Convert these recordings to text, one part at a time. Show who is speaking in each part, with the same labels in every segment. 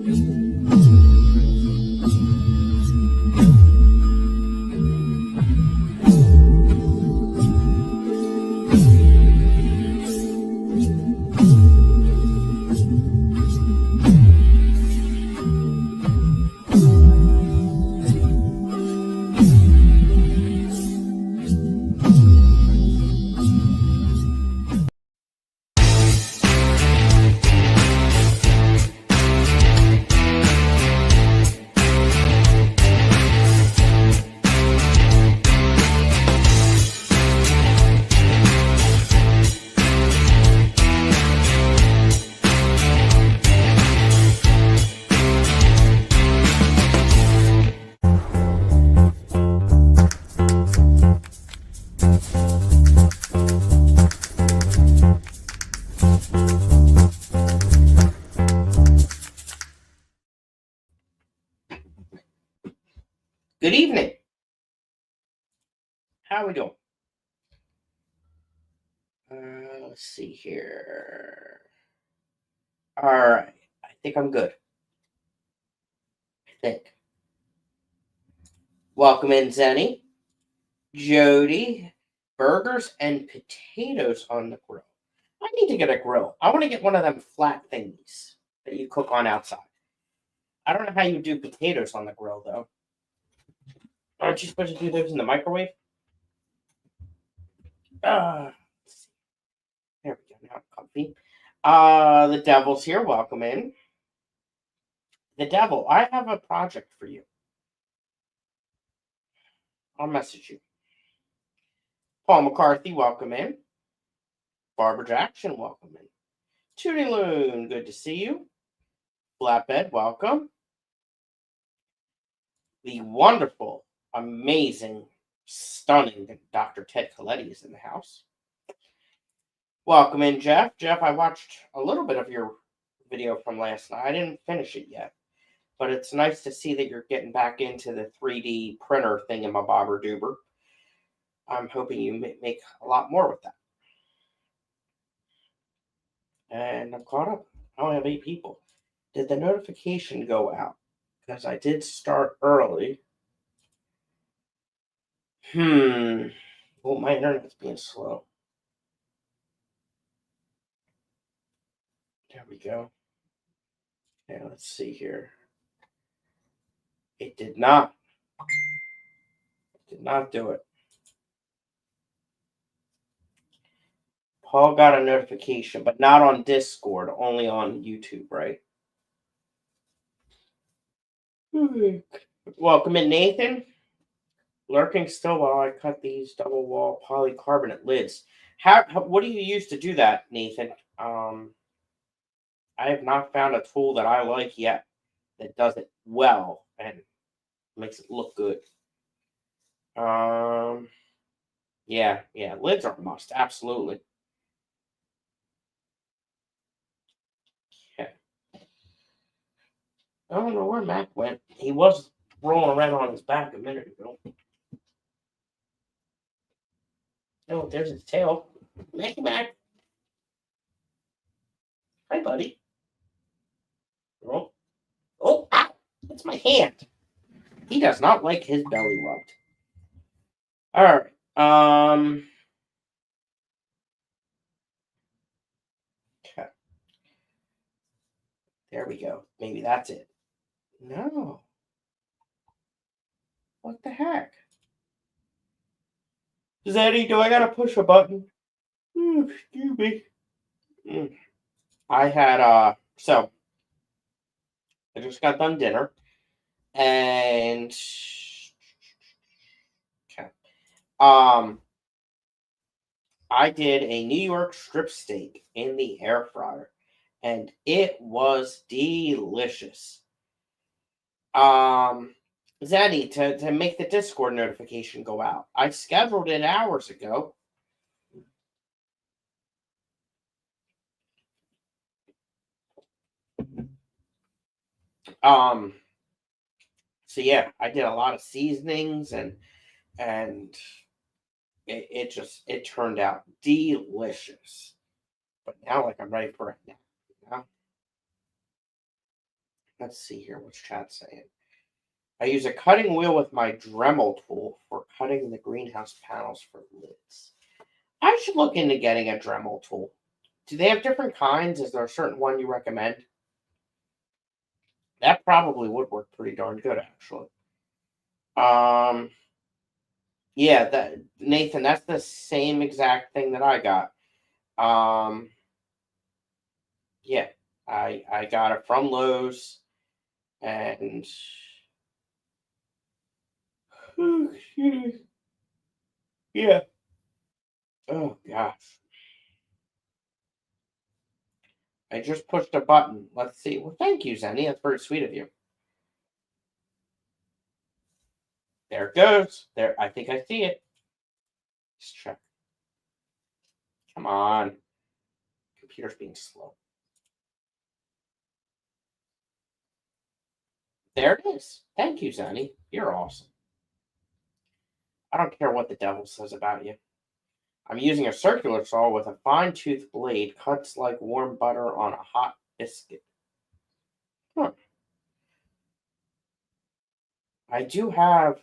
Speaker 1: Good evening. How are we doing? Let's see here. All right. I think I'm good. I think. Welcome in, Zenny. Jody. Burgers and potatoes on the grill. I need to get a grill. I want to get one of them flat thingies that you cook on outside. I don't know how you do potatoes on the grill, though. Aren't you supposed to do those in the microwave? Let's see. There we go. Now I'm comfy. The devil's here. Welcome in. The devil, I have a project for you. I'll message you. Paul McCarthy, welcome in. Barbara Jackson, welcome in. Tootie Loon, good to see you. Flatbed, welcome. The wonderful, amazing, stunning Dr. Ted Coletti is in the house. Welcome in, Jeff. Jeff, I watched a little bit of your video from last night. I didn't finish it yet, but it's nice to see that you're getting back into the 3D printer thingamabobber-doober. I'm hoping you make a lot more with that. And I'm caught up. I only have 8 people. Did the notification go out? Because I did start early. Well, my internet's being slow. There we go. Yeah, let's see here. It did not. Did not do it. Paul got a notification, but not on Discord, only on YouTube, right? Welcome in, Nathan. Lurking still while I cut these double wall polycarbonate lids. What do you use to do that, Nathan? I have not found a tool that I like yet that does it well and makes it look good. Yeah, lids are a must, absolutely. Yeah. I don't know where Mac went. He was rolling around on his back a minute ago. Oh, there's his tail. Mac. Hi, buddy. Oh, ow! That's my hand. He does not like his belly rubbed. All right. Okay. There we go. Maybe that's it. No. What the heck? Zeddy, do I gotta push a button? Excuse me. I had so I just got done dinner and okay. I did a New York strip steak in the air fryer and it was delicious. Zaddy, to make the Discord notification go out. I scheduled it hours ago. So yeah, I did a lot of seasonings and it turned out delicious. But now like I'm ready for it now. You know? Let's see here. What's chat saying? I use a cutting wheel with my Dremel tool for cutting the greenhouse panels for lids. I should look into getting a Dremel tool. Do they have different kinds? Is there a certain one you recommend? That probably would work pretty darn good, actually. Um, yeah, that Nathan, that's the same exact thing that I got. Um, yeah, I got it from Lowe's, and yeah. Oh gosh, I just pushed a button. Let's see. Well, thank you, Zenny. That's very sweet of you. There it goes. There, I think I see it. Let's check. Come on, computer's being slow. There it is. Thank you, Zenny. You're awesome. I don't care what the devil says about you. I'm using a circular saw with a fine-tooth blade. Cuts like warm butter on a hot biscuit. Huh. I do have a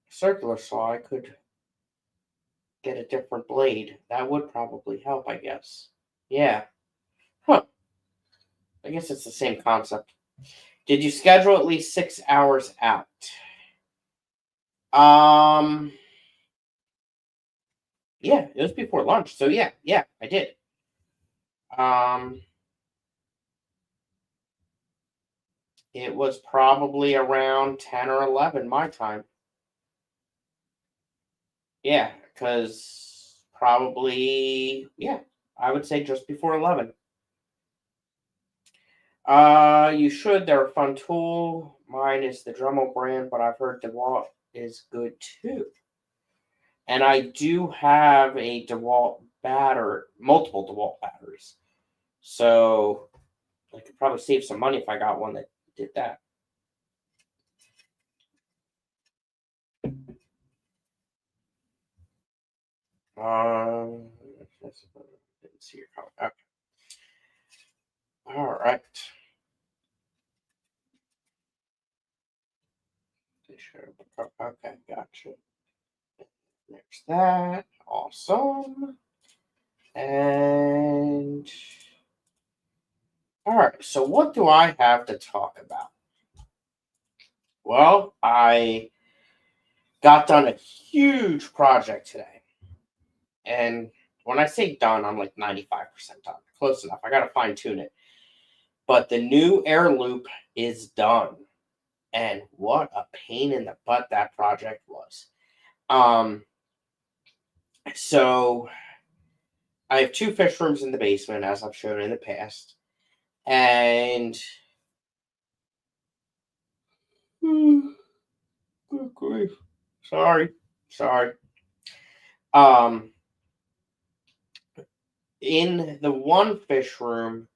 Speaker 1: circular saw. I could get a different blade. That would probably help, I guess. Yeah. Huh. I guess it's the same concept. Did you schedule at least 6 hours out? Um, yeah, it was before lunch. So yeah, I did. Um, it was probably around 10 or 11 my time. Yeah, because probably, yeah, I would say just before 11. You should. They're a fun tool. Mine is the Dremel brand, but I've heard DeWalt is good too. And I do have a DeWalt multiple DeWalt batteries. So I could probably save some money if I got one that did that. Didn't see your comment. Okay. All right. Okay, gotcha. There's that. Awesome. And all right, so what do I have to talk about? Well, I got done a huge project today. And when I say done, I'm like 95% done. Close enough. I got to fine tune it. But the new air loop is done. And what a pain in the butt that project was. So I have two fish rooms in the basement, as I've shown in the past. And good grief. Sorry. Um, in the one fish room,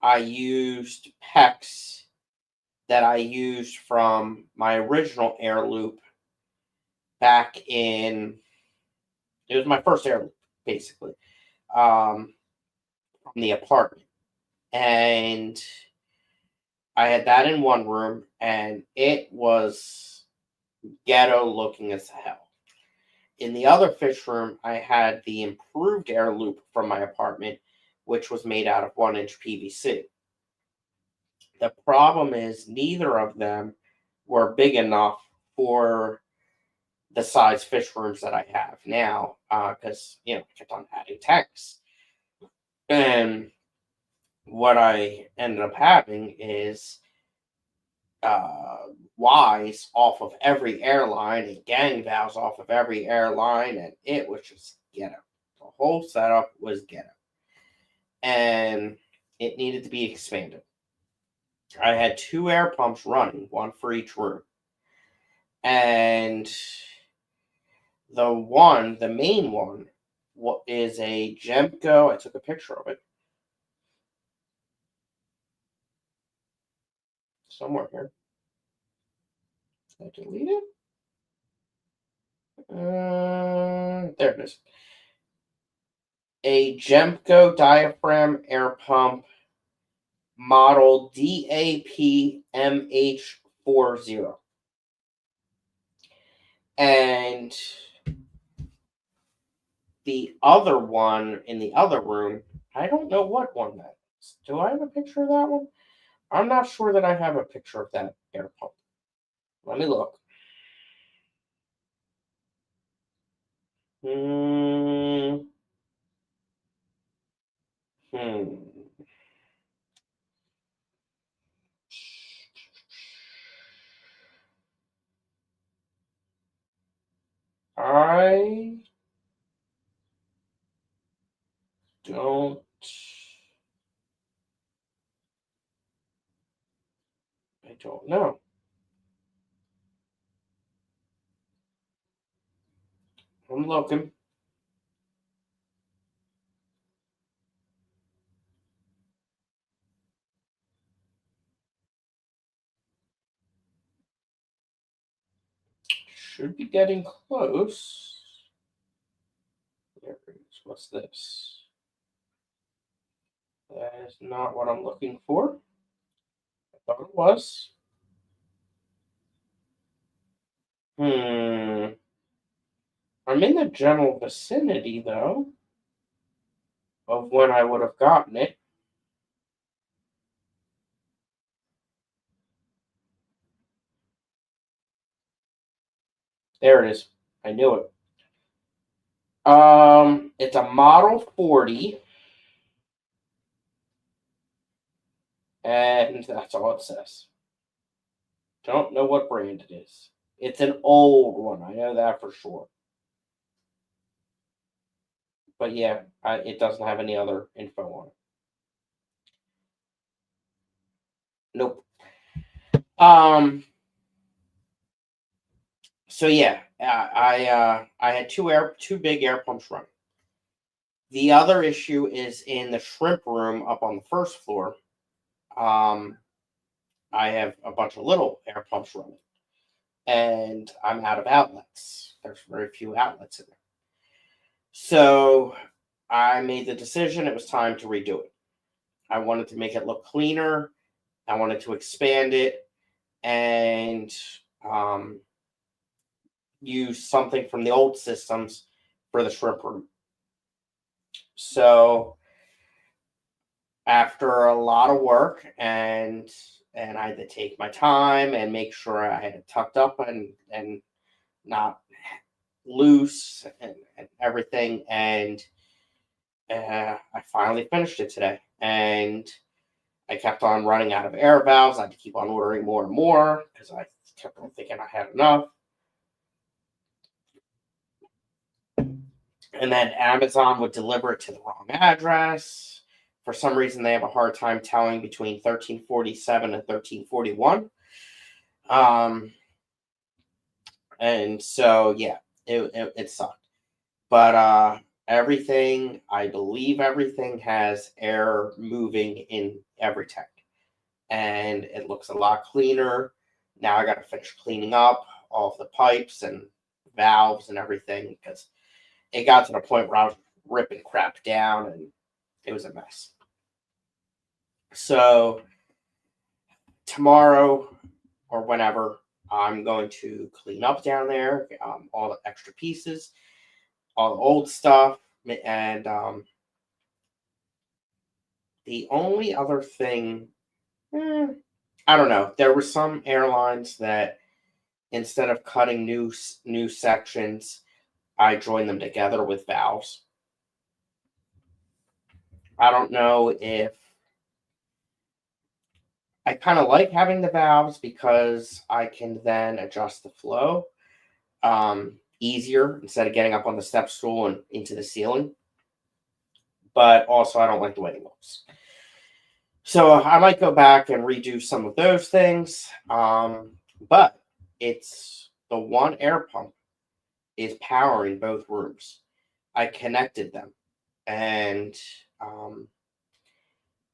Speaker 1: I used PEX that I used from my original air loop back in. It was my first air loop, basically, from the apartment, and I had that in one room, and it was ghetto looking as hell. In the other fish room, I had the improved air loop from my apartment, which was made out of 1-inch PVC. The problem is neither of them were big enough for the size fish rooms that I have now, because I kept on adding tanks. And what I ended up having is Ys off of every airline and gang valves off of every airline, and it was just ghetto. The whole setup was ghetto, and it needed to be expanded. I had two air pumps running, one for each room, and the main one, what is a Gemco. I took a picture of it somewhere here. Did I delete it? There it is. A Gemco diaphragm air pump model DAPMH40. And the other one in the other room, I don't know what one that is. Do I have a picture of that one? I'm not sure that I have a picture of that air pump. Let me look. Hmm. I don't. I don't know. I'm looking. Should be getting close. There it is. What's this? That is not what I'm looking for. I thought it was. Hmm. I'm in the general vicinity, though, of when I would have gotten it. There it is. I knew it. It's a Model 40, and that's all it says. Don't know what brand it is. It's an old one. I know that for sure. But yeah, it doesn't have any other info on it. Nope. So yeah, I had two big air pumps running. The other issue is in the shrimp room up on the first floor. Um, I have a bunch of little air pumps running, and I'm out of outlets. There's very few outlets in there. So I made the decision it was time to redo it. I wanted to make it look cleaner. I wanted to expand it and um, use something from the old systems for the shrimp room. So after a lot of work and I had to take my time and make sure I had it tucked up and not loose and everything. And I finally finished it today. And I kept on running out of air valves. I had to keep on ordering more and more because I kept on thinking I had enough. And then Amazon would deliver it to the wrong address. For some reason, they have a hard time telling between 1347 and 1341. And so, yeah, it sucked. But I believe everything has air moving in every tank. And it looks a lot cleaner. Now I got to finish cleaning up all of the pipes and valves and everything because it got to the point where I was ripping crap down and it was a mess. So tomorrow or whenever, I'm going to clean up down there, all the extra pieces, all the old stuff, and the only other thing, I don't know. There were some airlines that instead of cutting new sections, I joined them together with valves. I don't know if I kind of like having the valves because I can then adjust the flow easier instead of getting up on the step stool and into the ceiling. But also, I don't like the way it looks. So I might go back and redo some of those things. But it's the one air pump is powering both rooms. I connected them, and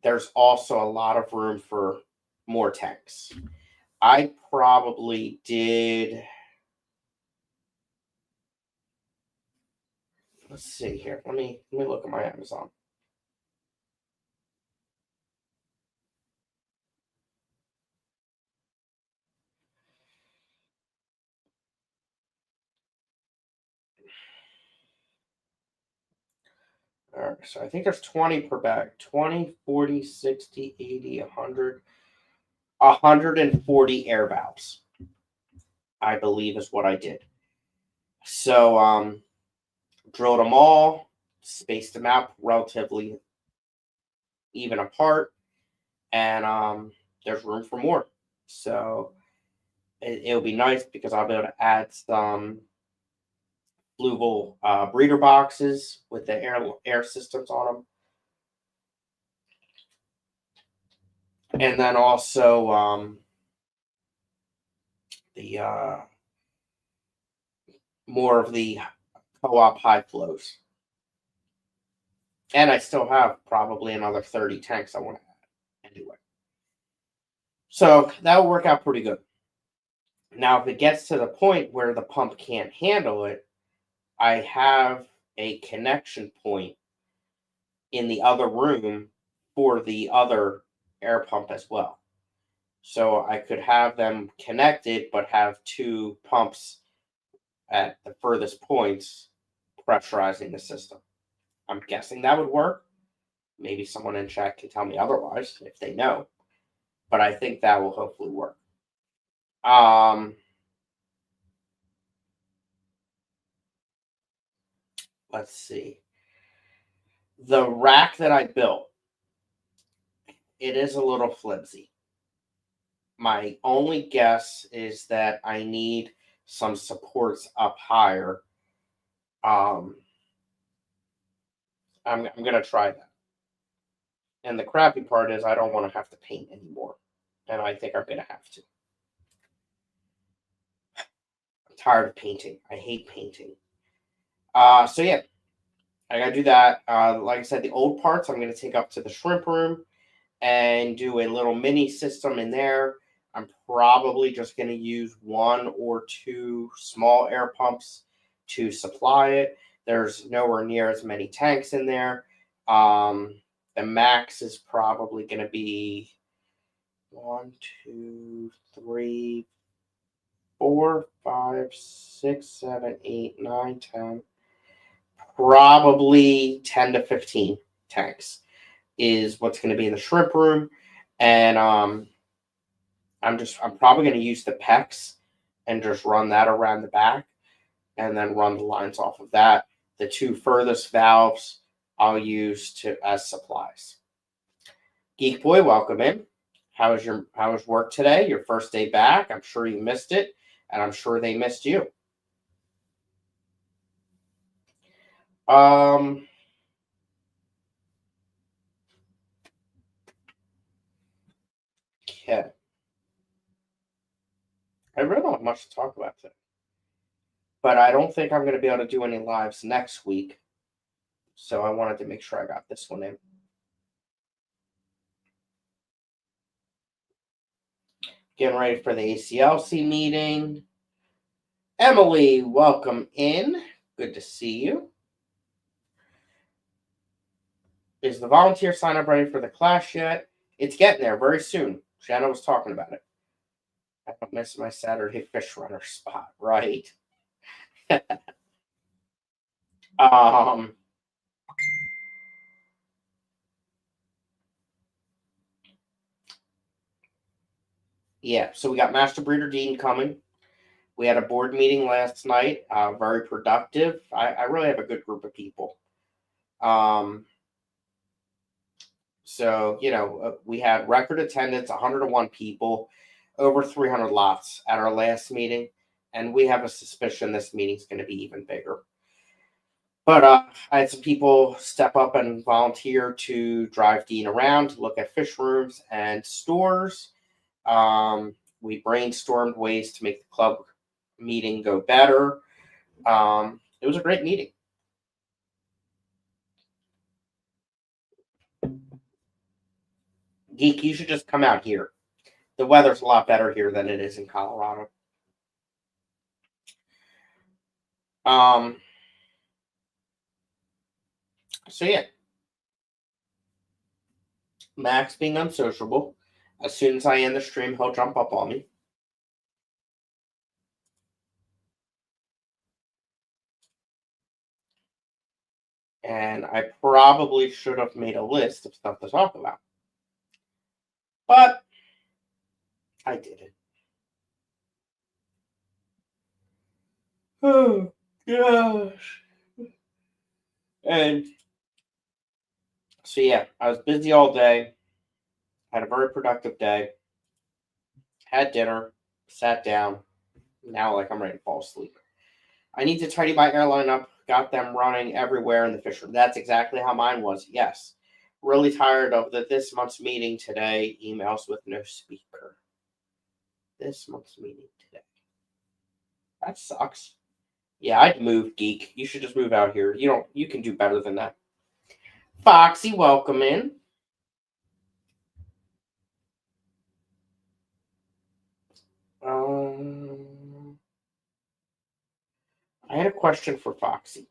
Speaker 1: there's also a lot of room for more tanks. I probably did. Let's see here. Let me look at my Amazon. All right, so I think there's 20 per bag. 20, 40, 60, 80, 100. 140 air valves, I believe is what I did. So drilled them all, spaced them out relatively even apart, and there's room for more. So it'll be nice because I'll be able to add some Blueville breeder boxes with the air systems on them, and then also the more of the co-op high flows. And I still have probably another 30 tanks I want to add anyway. So that will work out pretty good. Now, if it gets to the point where the pump can't handle it, I have a connection point in the other room for the other air pump as well. So I could have them connected, but have two pumps at the furthest points pressurizing the system. I'm guessing that would work. Maybe someone in chat can tell me otherwise if they know. But I think that will hopefully work. Let's see. The rack that I built, it is a little flimsy. My only guess is that I need some supports up higher. I'm going to try that. And the crappy part is I don't want to have to paint anymore. And I think I'm going to have to. I'm tired of painting. I hate painting. So yeah, I got to do that. Like I said, the old parts I'm going to take up to the shrimp room and do a little mini system in there. I'm probably just going to use one or two small air pumps to supply it. There's nowhere near as many tanks in there. The max is probably going to be 1, 2, 3, 4, 5, 6, 7, 8, 9, 10. Probably 10 to 15 tanks is what's going to be in the shrimp room. And I'm probably going to use the PEX and just run that around the back and then run the lines off of that. The two furthest valves I'll use as supplies. Geek Boy, welcome in. How was work today? Your first day back? I'm sure you missed it, and I'm sure they missed you. Okay. I really don't have much to talk about today. But I don't think I'm going to be able to do any lives next week. So I wanted to make sure I got this one in. Getting ready for the ACLC meeting. Emily, welcome in. Good to see you. Is the volunteer sign up ready for the class yet? It's getting there very soon. Shanna was talking about it. I don't miss my Saturday fish runner spot, right? Yeah, so we got Master Breeder Dean coming. We had a board meeting last night, very productive. I really have a good group of people. So, we had record attendance, 101 people, over 300 lots at our last meeting, and we have a suspicion this meeting's going to be even bigger. But I had some people step up and volunteer to drive Dean around, to look at fish rooms and stores. We brainstormed ways to make the club meeting go better. It was a great meeting. Geek, you should just come out here. The weather's a lot better here than it is in Colorado. So yeah. Max being unsociable. As soon as I end the stream, he'll jump up on me. And I probably should have made a list of stuff to talk about. But I didn't. Oh, gosh. And so, yeah, I was busy all day. Had a very productive day. Had dinner. Sat down. Now, like, I'm ready to fall asleep. I need to tidy my airline up. Got them running everywhere in the fish room. That's exactly how mine was. Yes. Really tired of this month's meeting today. Emails with no speaker. This month's meeting today. That sucks. Yeah, I'd move, geek. You should just move out here. You can do better than that. Foxy, welcome in. I had a question for Foxy.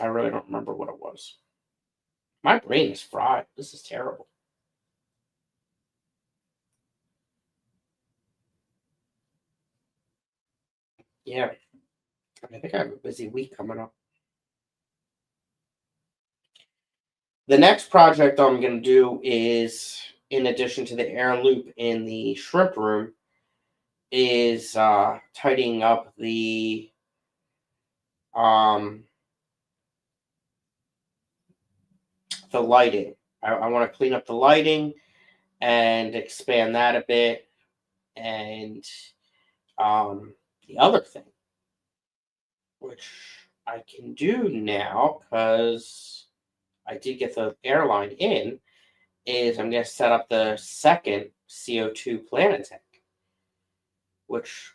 Speaker 1: I really don't remember what it was. My brain is fried. This is terrible. Yeah. I think I have a busy week coming up. The next project I'm going to do is, in addition to the air loop in the shrimp room, is tidying up the lighting. I want to clean up the lighting and expand that a bit. And the other thing, which I can do now because I did get the airline in, is I'm going to set up the second CO2 planet tank, which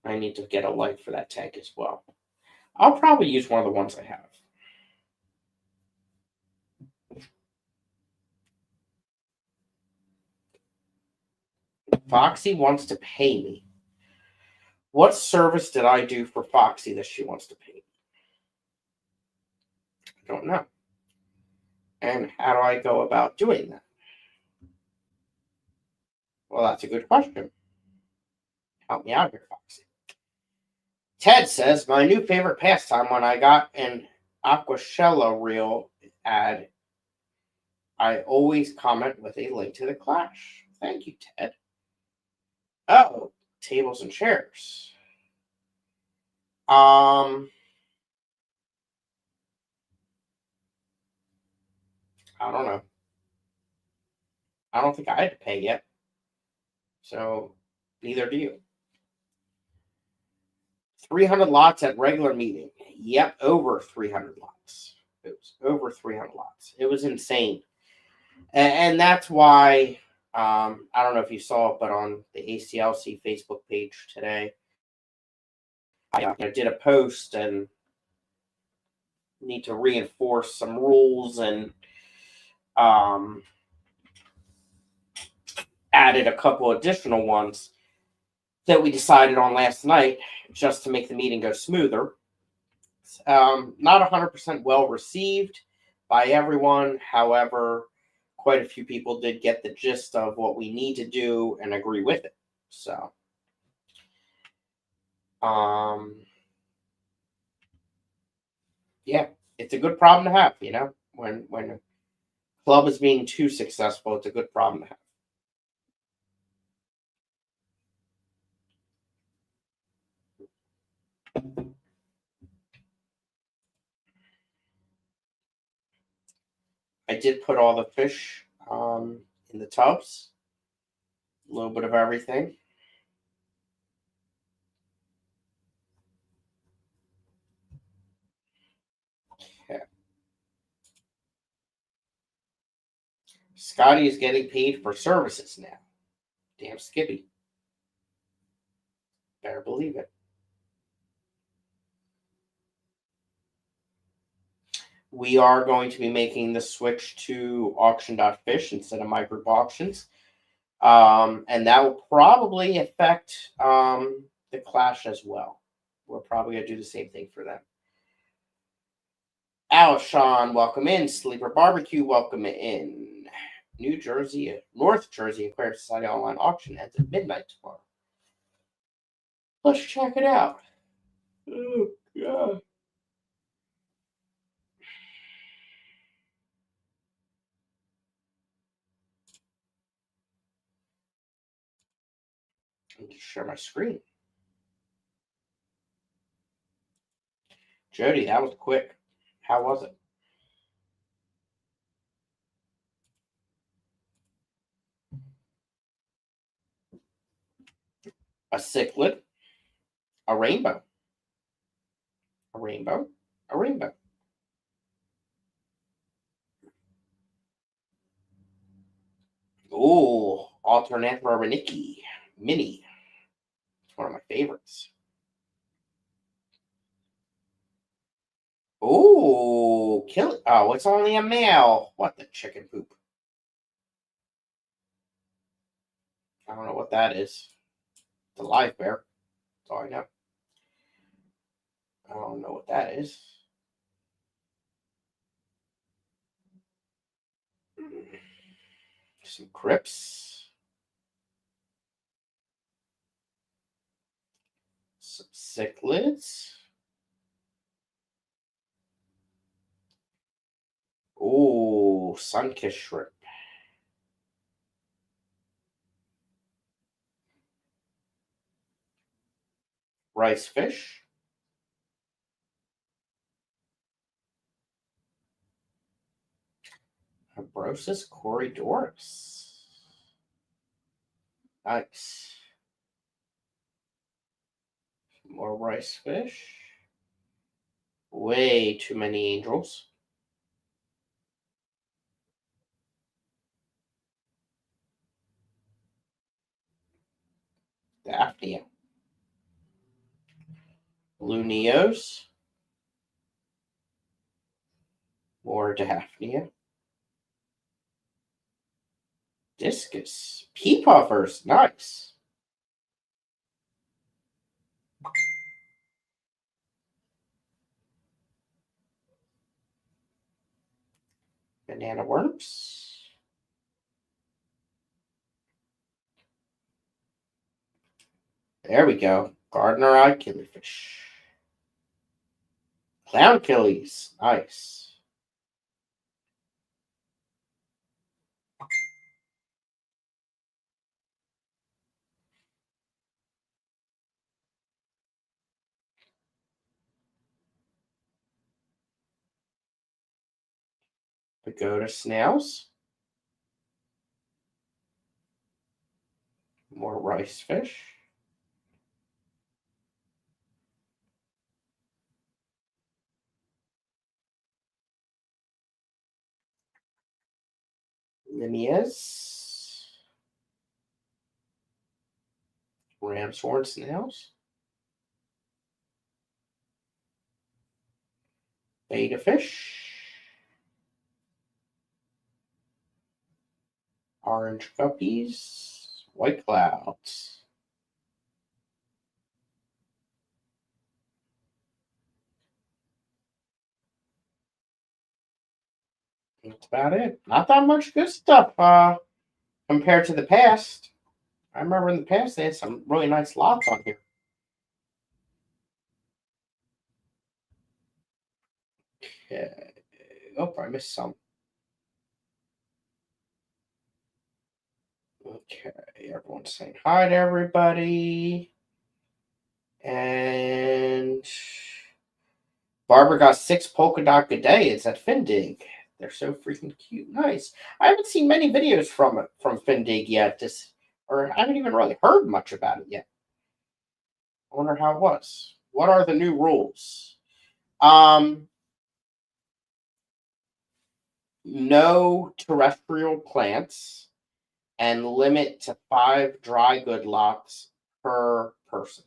Speaker 1: I need to get a light for that tank as well. I'll probably use one of the ones I have. Foxy wants to pay me. What service did I do for Foxy that she wants to pay me? I don't know. And how do I go about doing that? Well, that's a good question. Help me out here, Foxy. Ted says, my new favorite pastime when I got an Aquashella reel ad, I always comment with a link to the Clash. Thank you, Ted. Oh, tables and chairs. I don't know. I don't think I had to pay yet. So neither do you. 300 lots at regular meeting. Yep, over 300 lots. It was over 300 lots. It was insane. And that's why, I don't know if you saw it, but on the ACLC Facebook page today, I did a post and need to reinforce some rules and added a couple additional ones that we decided on last night just to make the meeting go smoother. Not 100% well received by everyone. However, quite a few people did get the gist of what we need to do and agree with it. So, yeah, it's a good problem to have, when a club is being too successful, it's a good problem to have. I did put all the fish in the tubs, a little bit of everything. Yeah. Scotty is getting paid for services now. Damn Skippy. Better believe it. We are going to be making the switch to auction.fish instead of my group auctions. And that will probably affect the Clash as well. We're probably going to do the same thing for them. Alshon, welcome in. Sleeper Barbecue, welcome in. North Jersey Aquarium Society online auction ends at midnight tomorrow. Let's check it out. Oh, God. I need to share my screen. Jody, that was quick. How was it? A cichlid, a rainbow, a rainbow, a rainbow. Ooh, Alternanthropiniki mini. It's one of my favorites. Ooh, kill it. Oh, it's only a male. What the chicken poop? I don't know what that is. It's a live bear. That's all I know. I don't know what that is. Some crips. Some cichlids. Ooh, sun-kissed shrimp. Rice fish. Ambrosis corridoris. Nice. More rice fish. Way too many angels. Daphnia. Luneos. More Daphnia. Discus. Pea puffers. Nice. Banana worms. There we go. Gardener eye killifish. Clown killies. Nice. Pagoda snails. More rice fish. Limias. Ram's horn snails. Beta fish. Orange guppies. White clouds. That's about it. Not that much good stuff compared to the past. I remember in the past they had some really nice lots on here. Okay. Oh, I missed some. Okay, everyone's saying hi to everybody. And Barbara got 6 polka dot G'days at Findig. They're so freaking cute. Nice. I haven't seen many videos from Findig yet. Or I haven't even really heard much about it yet. I wonder how it was. What are the new rules? No terrestrial plants and limit to 5 dry good lots per person.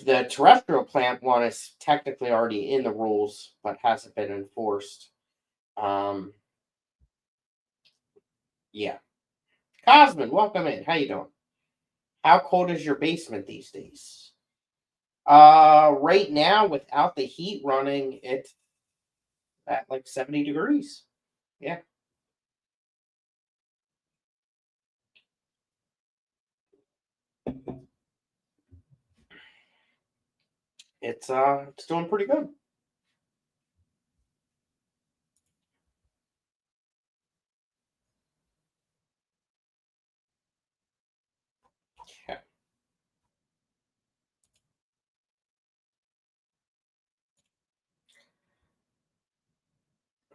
Speaker 1: The terrestrial plant one is technically already in the rules, but hasn't been enforced. Yeah. Cosmin, welcome in. How you doing? How cold is your basement these days? Right now, without the heat running, it's at like 70 degrees. Yeah. it's doing pretty good. Yeah.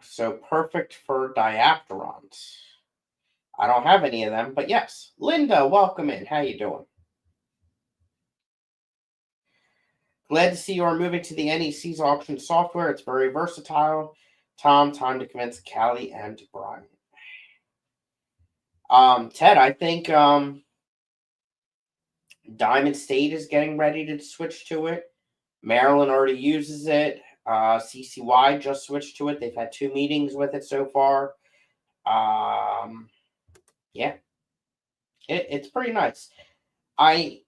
Speaker 1: So perfect for diapterons. I don't have any of them, but yes. Linda, welcome in. How you doing? Glad to see you are moving to the NEC's auction software. It's very versatile. Tom, time to convince Callie and Brian. Ted, I think Diamond State is getting ready to switch to it. Maryland already uses it. CCY just switched to it. They've had 2 meetings with it so far. Yeah, it's pretty nice. I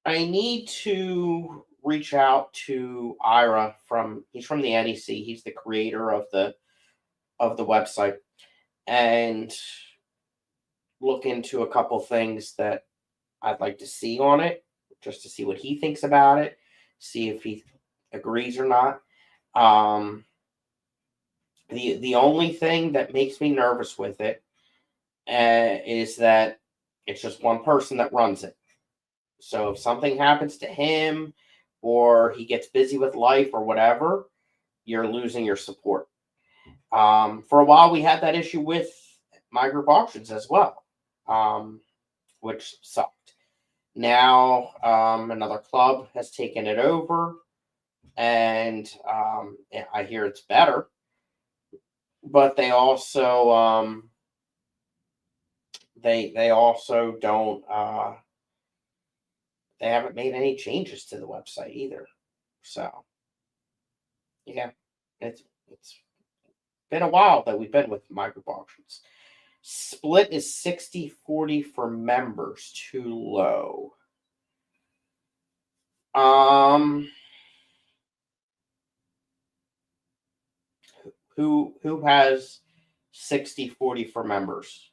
Speaker 1: need to reach out to Ira he's from the NEC. He's the creator of the website, and look into a couple things that I'd like to see on it, just to see what he thinks about it, see if he agrees or not. The only thing that makes me nervous with it is that it's just one person that runs it. So if something happens to him or he gets busy with life or whatever, you're losing your support. For a while, we had that issue with My Group Auctions as well, which sucked. Now another club has taken it over, and I hear it's better. But they also they also don't they haven't made any changes to the website either. So yeah, it's been a while that we've been with My Group Auctions. Split is 60-40 for members, too low. Who has 60-40 for members?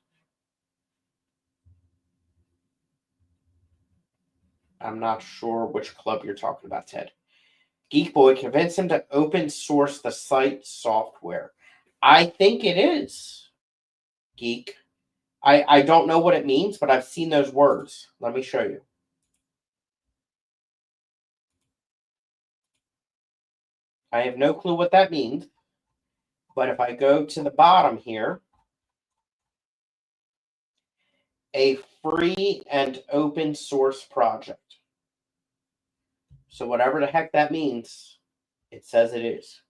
Speaker 1: I'm not sure which club you're talking about, Ted. Geek Boy, convince him to open source the site software. I think it is, Geek. I don't know what it means, but I've seen those words. Let me show you. I have no clue what that means. But if I go to the bottom here, a free and open source project. So whatever the heck that means, it says it is.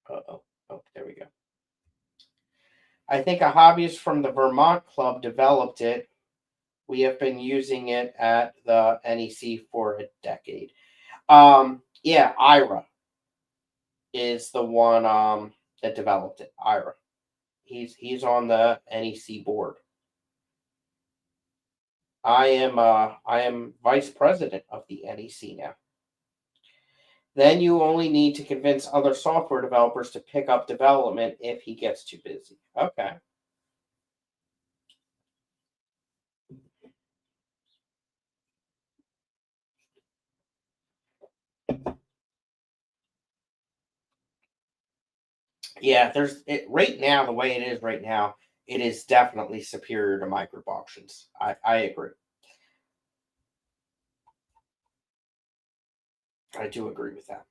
Speaker 1: Uh-oh. Oh, there we go. I think a hobbyist from the Vermont club developed it. We have been using it at the NEC for a decade. Yeah, Ira is the one that developed it. Ira. He's on the NEC board. I am vice president of the NEC now. Then you only need to convince other software developers to pick up development if he gets too busy. Okay. Yeah, there's it right now, the way it is right now, it is definitely superior to My Group Auctions. I agree. I do agree with that.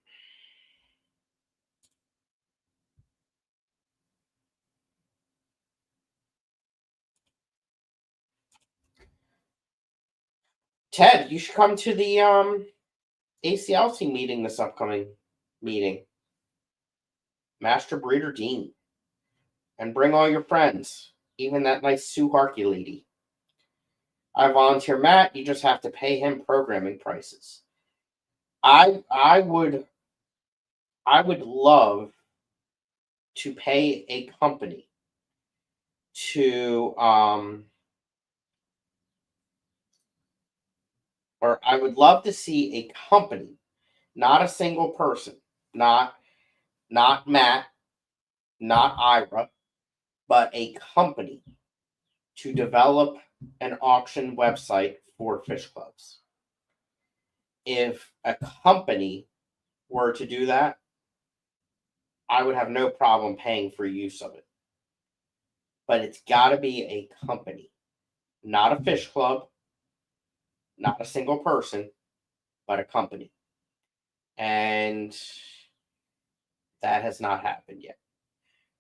Speaker 1: Ted, you should come to the ACLC meeting this upcoming meeting. Master Breeder Dean. And bring all your friends, even that nice Sue Harkey lady. I volunteer Matt, you just have to pay him programming prices. I would love to pay a company to or I would love to see a company, not a single person, not Matt, not Ira, but a company to develop an auction website for fish clubs. If a company were to do that, I would have no problem paying for use of it. But it's got to be a company, not a fish club, not a single person, but a company. And that has not happened yet.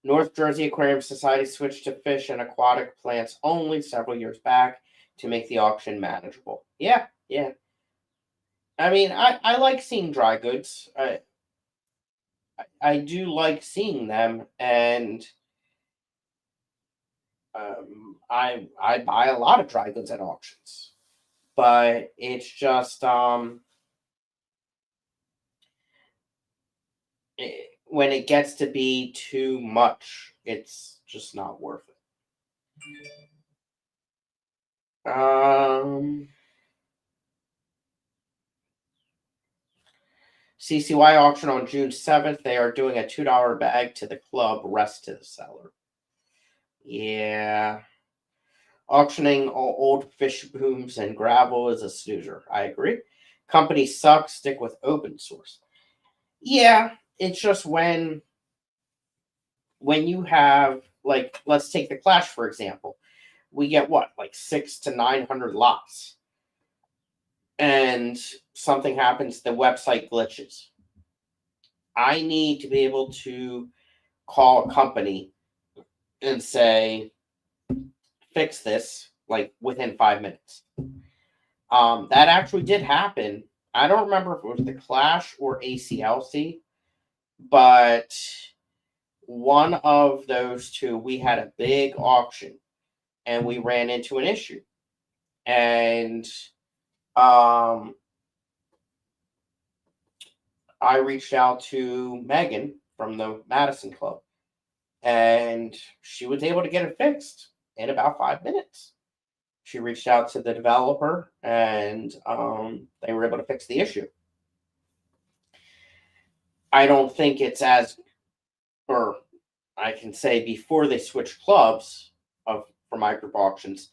Speaker 1: North Jersey Aquarium Society switched to fish and aquatic plants only several years back to make the auction manageable. Yeah. I mean, I like seeing dry goods. I do like seeing them, and I buy a lot of dry goods at auctions. But it's just when it gets to be too much, it's just not worth it. CCY auction on June 7th. They are doing a $2 bag to the club, rest to the seller. Yeah. Auctioning old fish booms and gravel is a snoozer. I agree. Companies suck. Stick with open source. Yeah, it's just when you have, like, let's take the Clash for example. We get what, like 600 to 900 lots, and something happens, the website glitches. I need to be able to call a company and say, fix this, like within 5 minutes. That actually did happen. I don't remember if it was the Clash or ACLC, but one of those two, we had a big auction and we ran into an issue. And I reached out to Megan from the Madison Club, and she was able to get it fixed in about 5 minutes. She reached out to the developer, and they were able to fix the issue. I don't think it's as, or I can say before they switched clubs for my group auctions,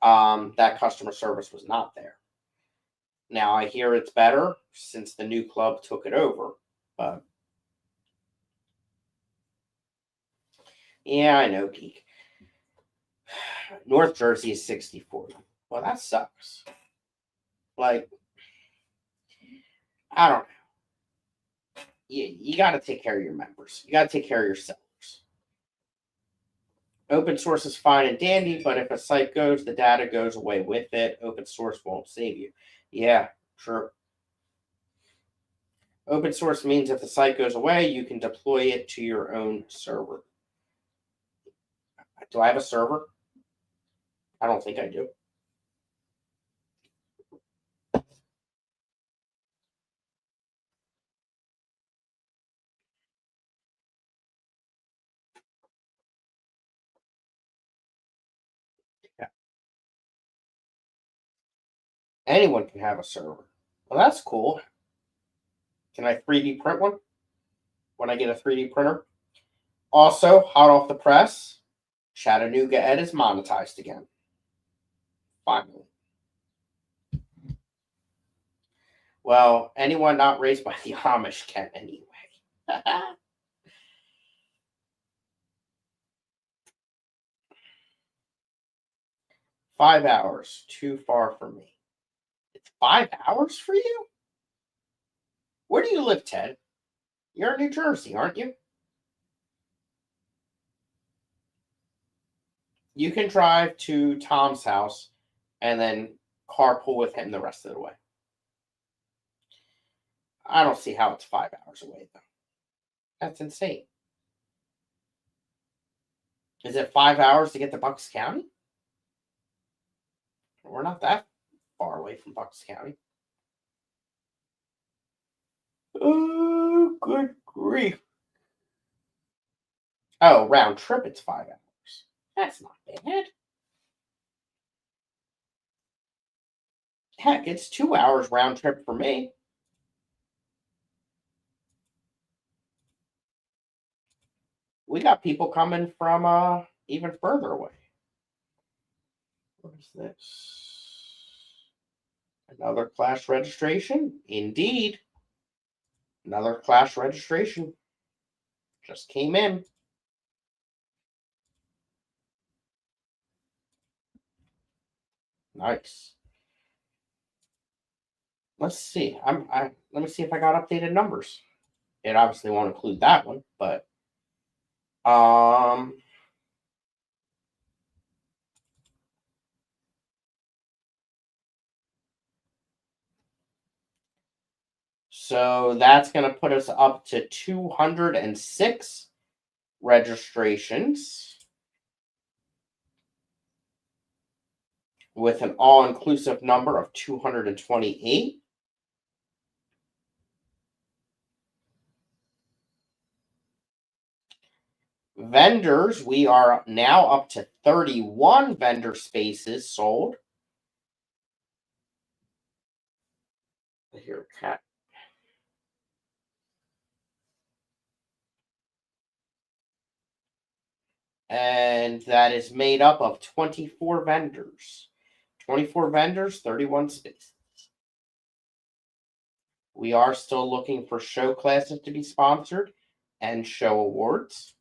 Speaker 1: that customer service was not there. Now I hear it's better since the new club took it over, but yeah, I know, geek. North Jersey is 64. Well, that sucks. Like, I don't know. You got to take care of your members. You got to take care of your sellers. Open source is fine and dandy, but if a site goes, the data goes away with it. Open source won't save you. Yeah, true. Open source means if the site goes away, you can deploy it to your own server. Do I have a server? I don't think I do. Yeah. Anyone can have a server. Well, that's cool. Can I 3D print one when I get a 3D printer? Also, hot off the press, Chattanooga Ed is monetized again. Finally. Well, anyone not raised by the Amish can anyway. 5 hours, too far for me. It's 5 hours for you? Where do you live, Ted? You're in New Jersey, aren't you? You can drive to Tom's house and then carpool with him the rest of the way. I don't see how it's 5 hours away, though. That's insane. Is it 5 hours to get to Bucks County? We're not that far away from Bucks County. Oh, good grief. Oh, round trip, it's 5 hours. That's not bad. Heck, it's 2 hours round trip for me. We got people coming from even further away. What is this? Another class registration. Indeed. Another class registration. Just came in. Nice. Let's see. Let me see if I got updated numbers. It obviously won't include that one, but so that's going to put us up to 206 registrations with an all-inclusive number of 228. Vendors, we are now up to 31 vendor spaces sold. Here, cat. And that is made up of 24 vendors. 24 vendors, 31 spaces. We are still looking for show classes to be sponsored and show awards.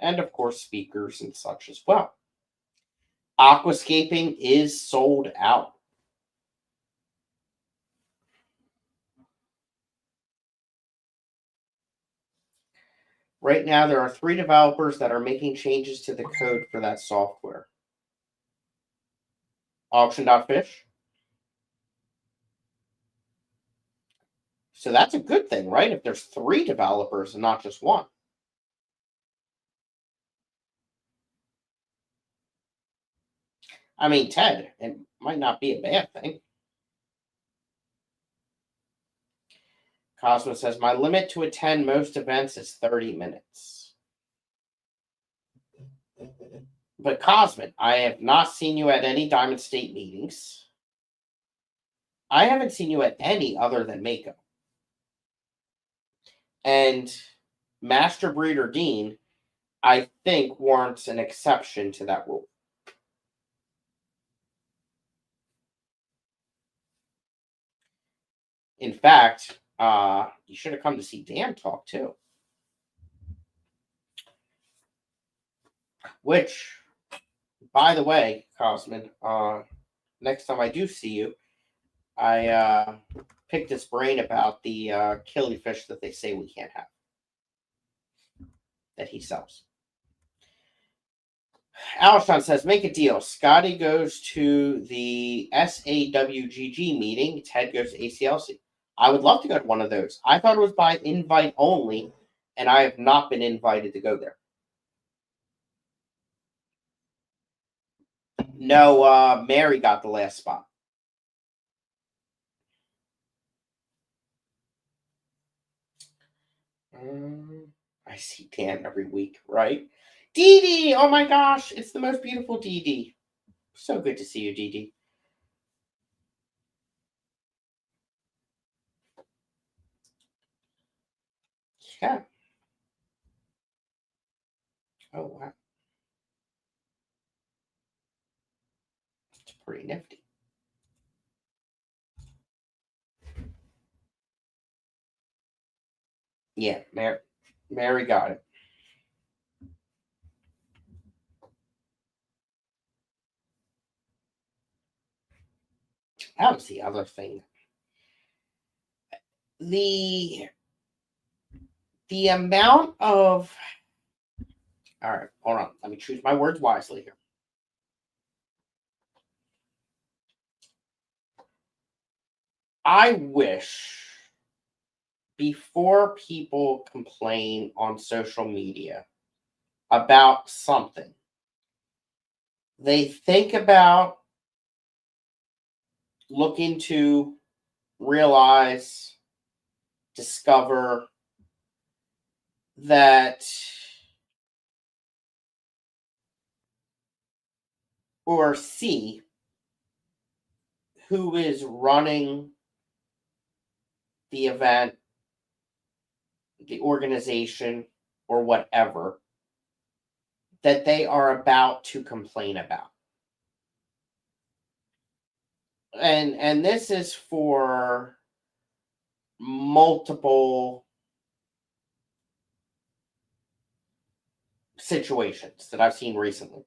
Speaker 1: And of course, speakers and such as well. Aquascaping is sold out. Right now, there are 3 developers that are making changes to the code for that software. Auction.fish. So that's a good thing, right? If there's 3 developers and not just one. I mean, Ted, it might not be a bad thing. Cosmo says, my limit to attend most events is 30 minutes. But Cosmin, I have not seen you at any Diamond State meetings. I haven't seen you at any other than Mako. And Master Breeder Dean, I think, warrants an exception to that rule. In fact, you should have come to see Dan talk too. Which, by the way, Cosmin, next time I do see you, I picked his brain about the killifish that they say we can't have, that he sells. Alshon says, make a deal. Scotty goes to the SAWGG meeting. Ted goes to ACLC. I would love to go to one of those. I thought it was by invite only, and I have not been invited to go there. No, Mary got the last spot. I see Dan every week, right? Dee Dee! Oh my gosh, it's the most beautiful Dee Dee. So good to see you, Dee Dee. Yeah. Oh, wow. It's pretty nifty. Yeah, Mary got it. That was the other thing. The amount of... All right, hold on. Let me choose my words wisely here. I wish before people complain on social media about something, they think about, look into, realize, discover that, or see who is running the event, the organization, or whatever that they are about to complain about. and this is for multiple situations that I've seen recently.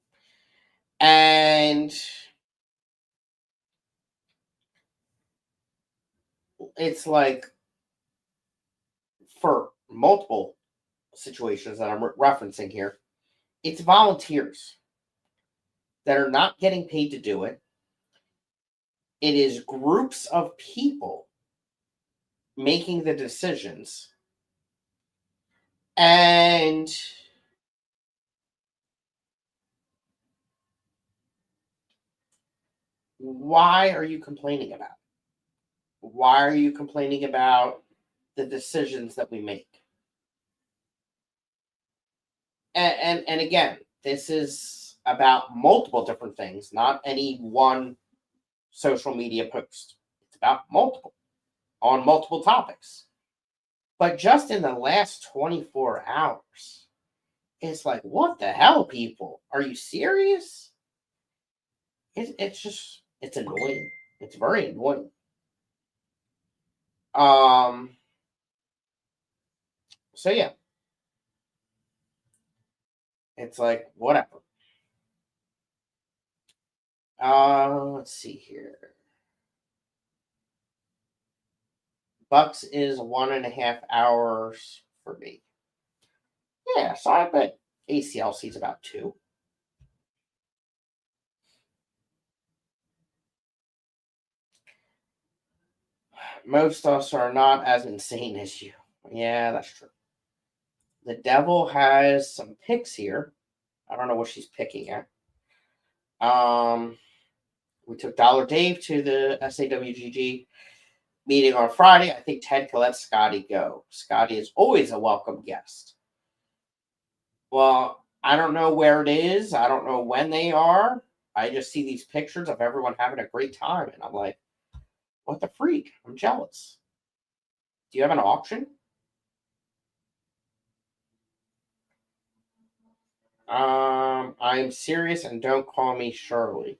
Speaker 1: And it's like for multiple situations that I'm referencing here, it's volunteers that are not getting paid to do it. It is groups of people making the decisions. And why are you complaining about it? Why are you complaining about the decisions that we make? And again, this is about multiple different things, not any one social media post. It's about multiple on multiple topics. But just in the last 24 hours, it's like, what the hell, people? Are you serious? It's just, it's annoying. It's very annoying. So yeah, it's like, whatever. Let's see here. Bucks is 1.5 hours for me. Yeah, so I bet ACLC's about 2. Most of us are not as insane as you. Yeah, that's true. The devil has some picks here. I don't know what she's picking at. We took Dollar Dave to the SAWGG meeting on Friday. I think Ted can let Scotty go. Scotty is always a welcome guest. Well, I don't know where it is. I don't know when they are. I just see these pictures of everyone having a great time, and I'm like, what the freak? I'm jealous. Do you have an auction? I'm serious and don't call me Shirley.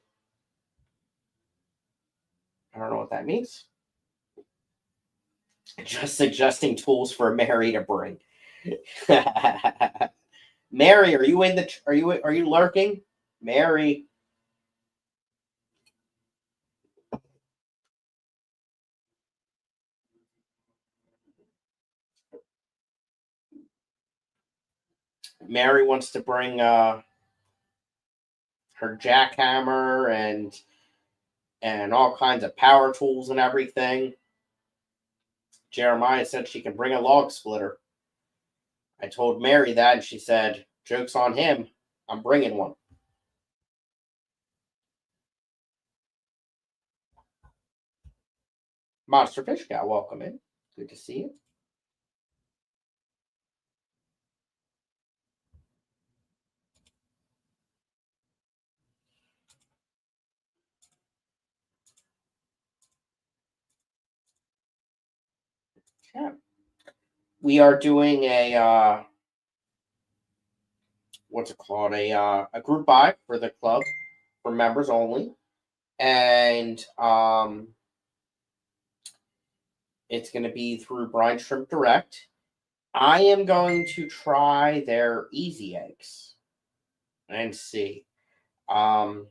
Speaker 1: I don't know what that means. Just suggesting tools for Mary to bring. Mary, are you in the? Are you lurking? Mary, Mary wants to bring her jackhammer and all kinds of power tools and everything. Jeremiah said she can bring a log splitter. I told Mary that, and she said, "Joke's on him. I'm bringing one." Monster Fish Gal, welcome in. Good to see you. Yeah. We are doing a what's it called? A group buy for the club for members only, and it's going to be through Brine Shrimp Direct. I am going to try their easy eggs and see. Um,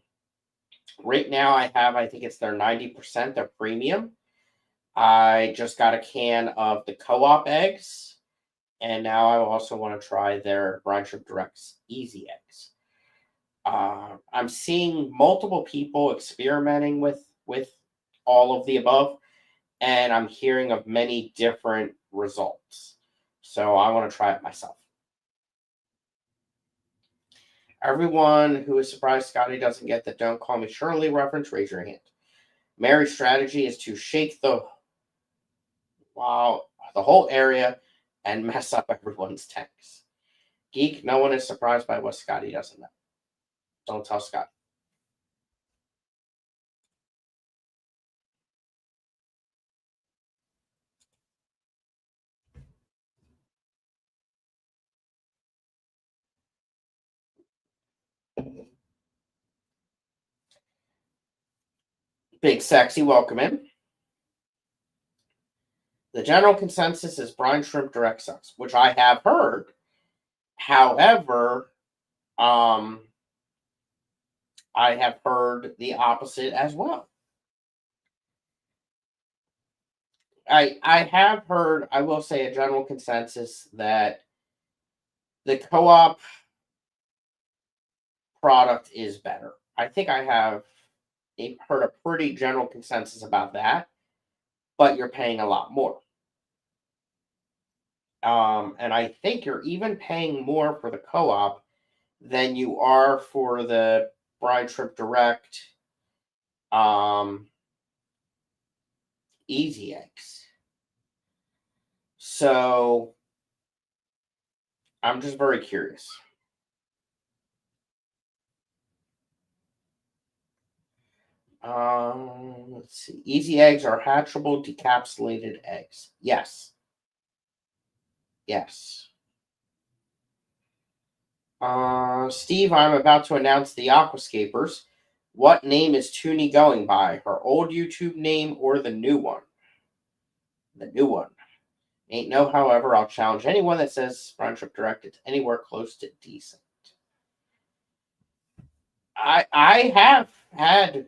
Speaker 1: right now, I think it's their 90%, their premium. I just got a can of the co-op eggs, and now I also want to try their Brine Shrimp Direct's easy eggs. I'm seeing multiple people experimenting with all of the above, and I'm hearing of many different results. So I want to try it myself. Everyone who is surprised Scotty doesn't get the "Don't Call Me Shirley" reference, raise your hand. Mary's strategy is to shake the whole area and mess up everyone's tanks. Geek, no one is surprised by what Scotty doesn't know. Don't tell Scott. Big Sexy, welcome in. The general consensus is brine shrimp direct sucks, which I have heard. However, I have heard the opposite as well. I have heard, I will say, a general consensus that the co-op product is better. I think I have heard a pretty general consensus about that, but you're paying a lot more. And I think you're even paying more for the co-op than you are for the brine shrimp direct easy eggs. So I'm just very curious. Let's see. Easy eggs are hatchable, decapsulated eggs. Yes. Yes. Steve, I'm about to announce the Aquascapers. What name is Toonie going by? Her old YouTube name or the new one? The new one. Ain't no however. I'll challenge anyone that says Brine Trip Direct anywhere close to decent. I have had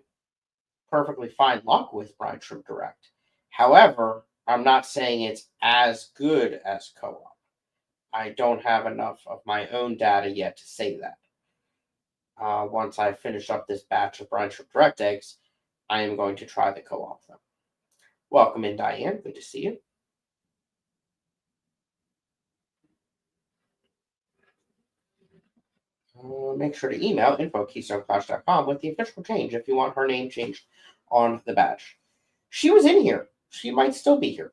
Speaker 1: perfectly fine luck with Brine Trip Direct. However, I'm not saying it's as good as co-op. I don't have enough of my own data yet to say that. Once I finish up this batch of Brine Trip Direct eggs, I am going to try the co-op though. Welcome in, Diane. Good to see you. Make sure to email info@keystoneclash.com with the official change if you want her name changed on the badge. She was in here. She might still be here.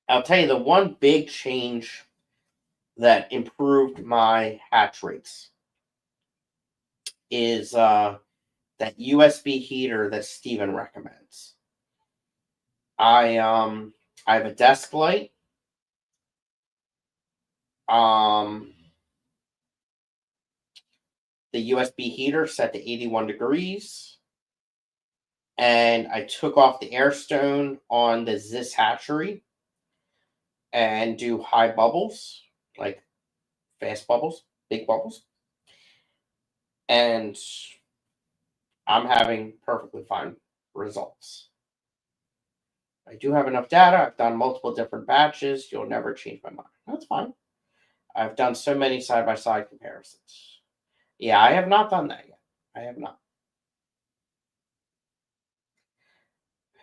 Speaker 1: I'll tell you the one big change that improved my hatch rates is that USB heater that Steven recommends. I have a desk light. The USB heater set to 81 degrees. And I took off the air stone on the Zis hatchery and do high bubbles, like fast bubbles, big bubbles. And I'm having perfectly fine results. I do have enough data. I've done multiple different batches. You'll never change my mind. That's fine. I've done so many side-by-side comparisons. Yeah, I have not done that yet. I have not.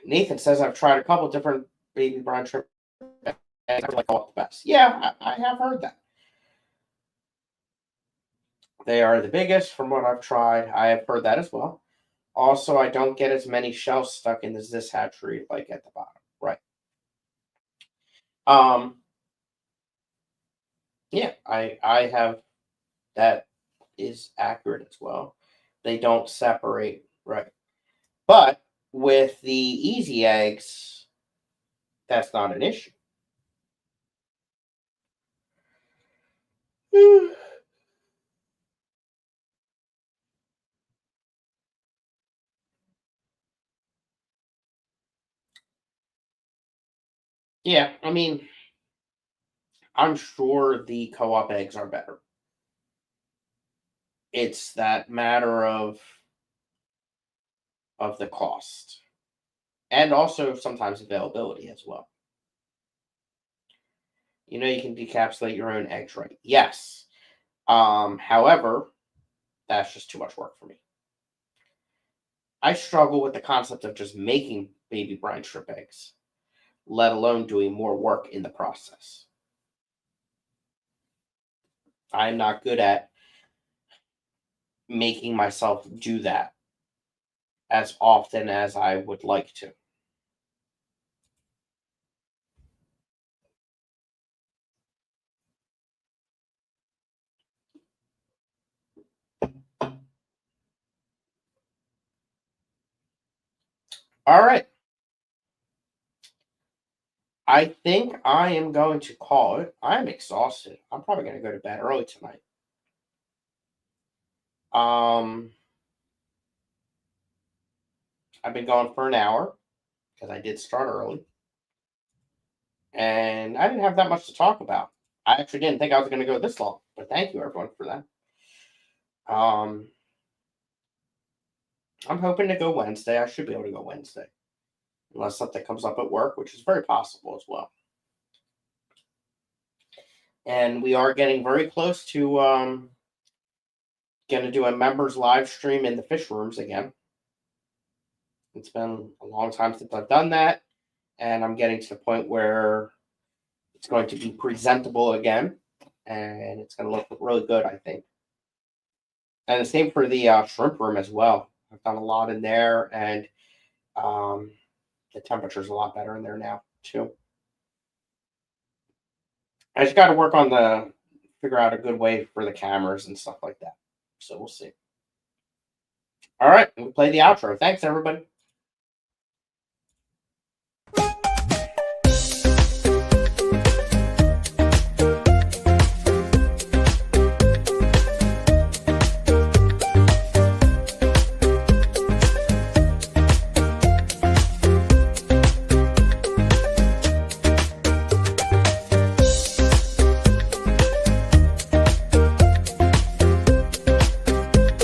Speaker 1: Nathan says I've tried a couple different baby brine shrimp eggs. I like all the best. Yeah, I have heard that. They are the biggest from what I've tried. I have heard that as well. Also, I don't get as many shells stuck in this hatchery like at the bottom. Right. Yeah, I have that is accurate as well. They don't separate, right. But with the easy eggs, that's not an issue. Yeah, I mean, I'm sure the co-op eggs are better. It's that matter of the cost. And also sometimes availability as well. You know, you can decapsulate your own eggs, right? Yes. However, that's just too much work for me. I struggle with the concept of just making baby brine shrimp eggs, let alone doing more work in the process. I'm not good at making myself do that as often as I would like to. All right. I think I am going to call it. I'm exhausted. I'm probably going to go to bed early tonight. I've been going for an hour because I did start early, and I didn't have that much to talk about. I actually didn't think I was going to go this long, but thank you everyone for that. I'm hoping to go Wednesday. I should be able to go Wednesday, unless something comes up at work, which is very possible as well. And we are getting very close to going to do a members live stream in the fish rooms again. It's been a long time since I've done that, and I'm getting to the point where it's going to be presentable again, and it's going to look really good, I think. And the same for the shrimp room as well. I've done a lot in there, and the temperature's a lot better in there now too. I just got to work on figure out a good way for the cameras and stuff like that. So we'll see. All right, we'll play the outro. Thanks, everybody.